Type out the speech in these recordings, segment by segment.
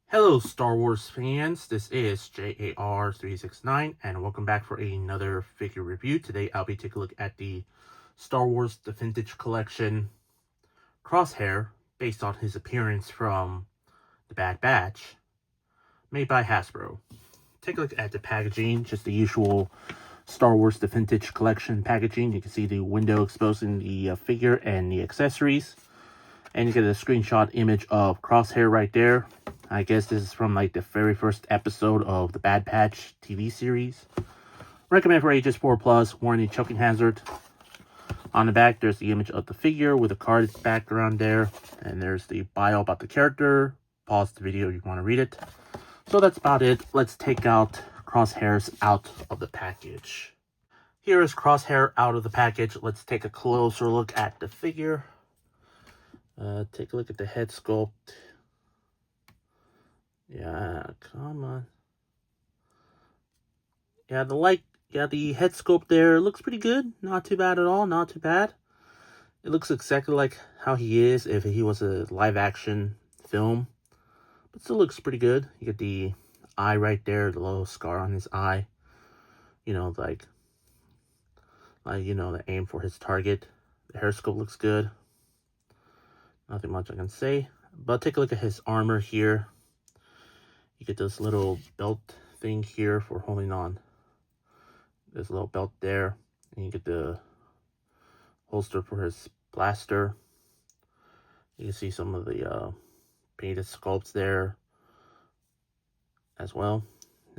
Hello, Star Wars fans. This is J.A.R. 369, and welcome back for another figure review. Today, I'll be taking a look at the Star Wars The Vintage Collection Crosshair, based on his appearance from The Bad Batch, made by Hasbro. Take a look at the packaging, just the usual Star Wars The Vintage Collection packaging. You can see the window exposing the figure and the accessories. And you get a screenshot image of Crosshair right there. I guess this is from like the very first episode of the Bad Batch TV series. Recommend for ages 4+, warning choking hazard. On the back, there's the image of the figure with a card background there. And there's the bio about the character. Pause the video if you want to read it. So that's about it. Let's take out Crosshairs out of the package. Here is Crosshair out of the package. Let's take a closer look at the figure. Take a look at the head sculpt. Yeah, come on. Yeah, the head sculpt there looks pretty good. Not too bad at all. Not too bad. It looks exactly like how he is if he was a live action film. But still looks pretty good. You get the eye right there, the little scar on his eye. You know, like the aim for his target. The hair sculpt looks good. Nothing much I can say. But take a look at his armor here. You get this little belt thing here for holding on. There's a little belt there. And you get the holster for his blaster. You can see some of the painted sculpts there as well.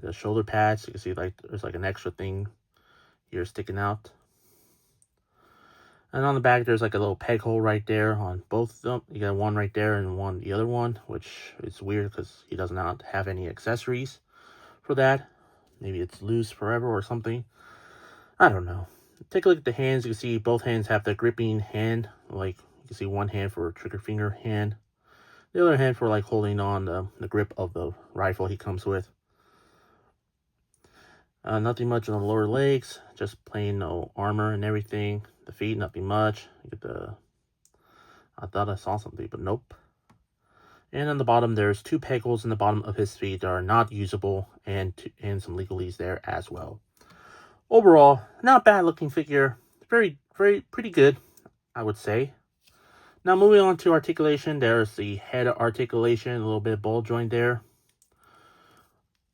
The shoulder pads, you can see there's like an extra thing here sticking out. And on the back, there's like a little peg hole right there on both of them. You got one right there and one the other one, which is weird because he does not have any accessories for that. Maybe it's loose forever or something. I don't know. Take a look at the hands. You can see both hands have the gripping hand. Like, you can see one hand for trigger finger hand. The other hand for like holding on the grip of the rifle he comes with. Nothing much on the lower legs. Just plain no armor and everything. The feet, nothing much. You get I thought I saw something, but nope. And on the bottom, there's 2 peg holes in the bottom of his feet that are not usable, and some legalese there as well. Overall, not bad looking figure. Very, pretty good, I would say. Now moving on to articulation, there's the head articulation, a little bit of ball joint there.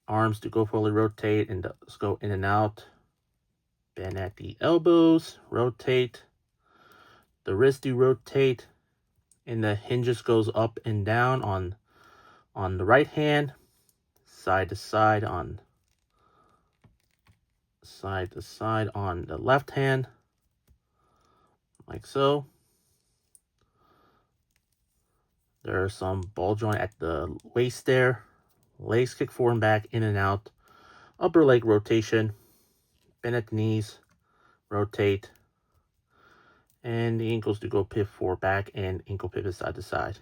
Arms to go fully rotate and just go in and out. Bend at the elbows, rotate. The wrist do rotate, and the hinges goes up and down on the right hand, side to side on the left hand, like so. There are some ball joint at the waist there. Legs kick forward and back, in and out. Upper leg rotation. Bend at the knees. Rotate. And the ankles do go pivot forward back and ankle pivot side to side.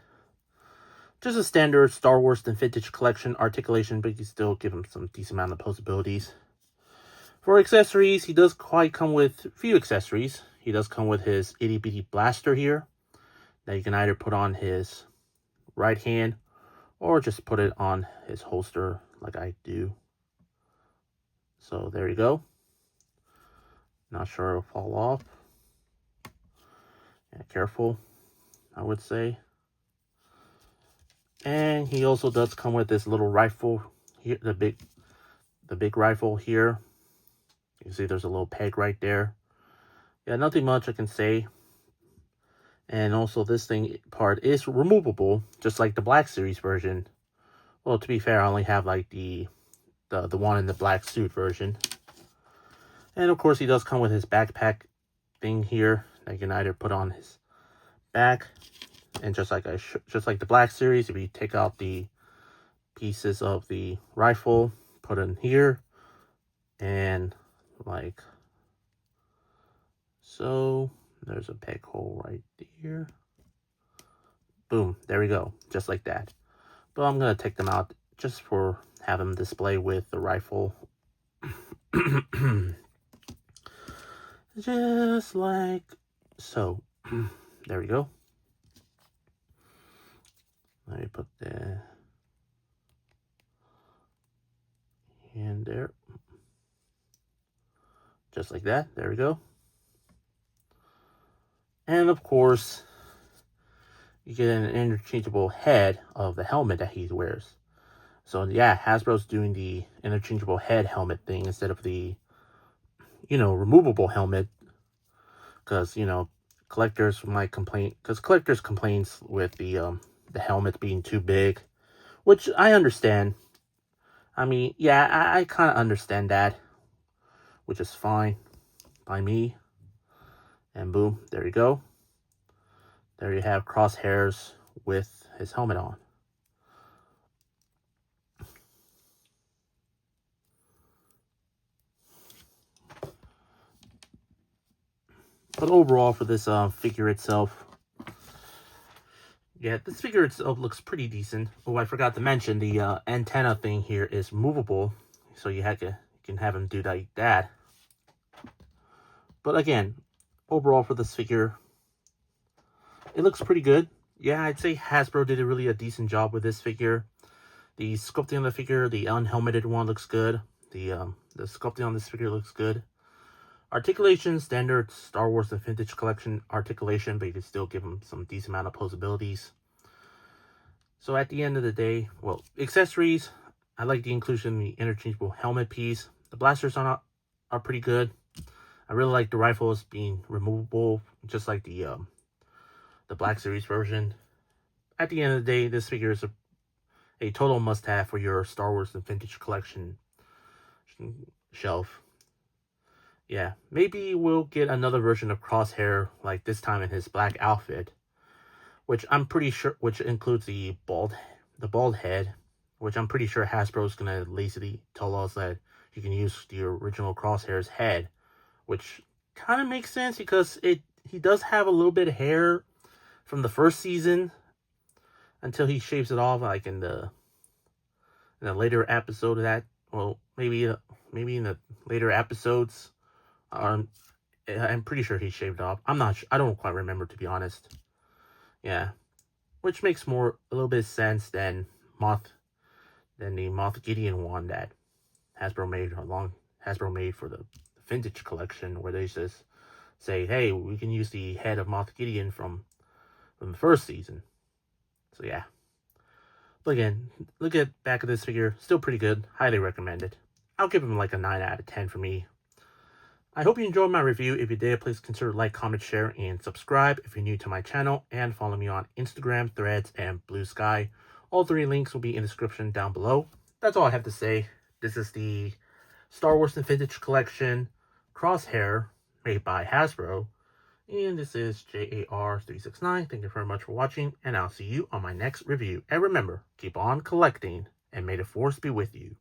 Just a standard Star Wars The Vintage Collection articulation, but you still give him some decent amount of possibilities. For accessories, he does quite come with a few accessories. He does come with his itty bitty blaster here that you can either put on his right hand or just put it on his holster like I do. So there you go. Not sure it'll fall off. Yeah, careful, I would say. And he also does come with this little rifle here, the big rifle here. You can see there's a little peg right there. Yeah, nothing much I can say. And also this thing part is removable, just like the Black Series version. Well, to be fair, I only have like the one in the black suit version. And of course, he does come with his backpack thing here that you can either put on his back, and just like the Black Series, if you take out the pieces of the rifle, put it in here, and like so. There's a peg hole right there. Boom, there we go, just like that. But I'm gonna take them out just for have them display with the rifle. Just like so. There we go. Let me put the And there. Just like that. There we go. And of course, you get an interchangeable head of the helmet that he wears. So yeah, Hasbro's doing the interchangeable head helmet thing instead of the, removable helmet. Because, collectors might complain. Because collectors complains with the helmet being too big. Which I understand. I mean, yeah, I kind of understand that. Which is fine by me. And boom, there you go. There you have Crosshairs with his helmet on. But overall, for this figure itself, yeah, this figure itself looks pretty decent. Oh, I forgot to mention, the antenna thing here is movable, so you can have him do like that. But again, overall for this figure, it looks pretty good. Yeah, I'd say Hasbro did a decent job with this figure. The sculpting on the figure, the unhelmeted one, looks good. The sculpting on this figure looks good. Articulation, standard Star Wars and Vintage Collection articulation, but you can still give them some decent amount of posabilities. So at the end of the day, well, accessories, I like the inclusion of the interchangeable helmet piece. The blasters are pretty good. I really like the rifles being removable, just like the Black Series version. At the end of the day, this figure is a total must-have for your Star Wars and Vintage Collection shelf. Yeah, maybe we'll get another version of Crosshair, like this time in his black outfit, which I'm pretty sure, which includes the bald head, which I'm pretty sure Hasbro's gonna lazily tell us that you can use the original Crosshair's head, which kind of makes sense because he does have a little bit of hair from the first season until he shaves it off, like in the later episode of that. Well, maybe in the later episodes. I'm pretty sure he shaved off. I'm not sure. I don't quite remember, to be honest. Yeah. Which makes a little bit of sense than the Moff Gideon one that Hasbro made for the Vintage Collection, where they just say, hey, we can use the head of Moff Gideon from the first season. So yeah. But again, look at back of this figure. Still pretty good. Highly recommended. I'll give him like a 9 out of 10 for me. I hope you enjoyed my review. If you did, please consider like, comment, share, and subscribe if you're new to my channel. And follow me on Instagram, Threads, and Blue Sky. All 3 links will be in the description down below. That's all I have to say. This is the Star Wars and Vintage Collection Crosshair made by Hasbro. And this is J.A.R. 369. Thank you very much for watching, and I'll see you on my next review. And remember, keep on collecting, and may the Force be with you.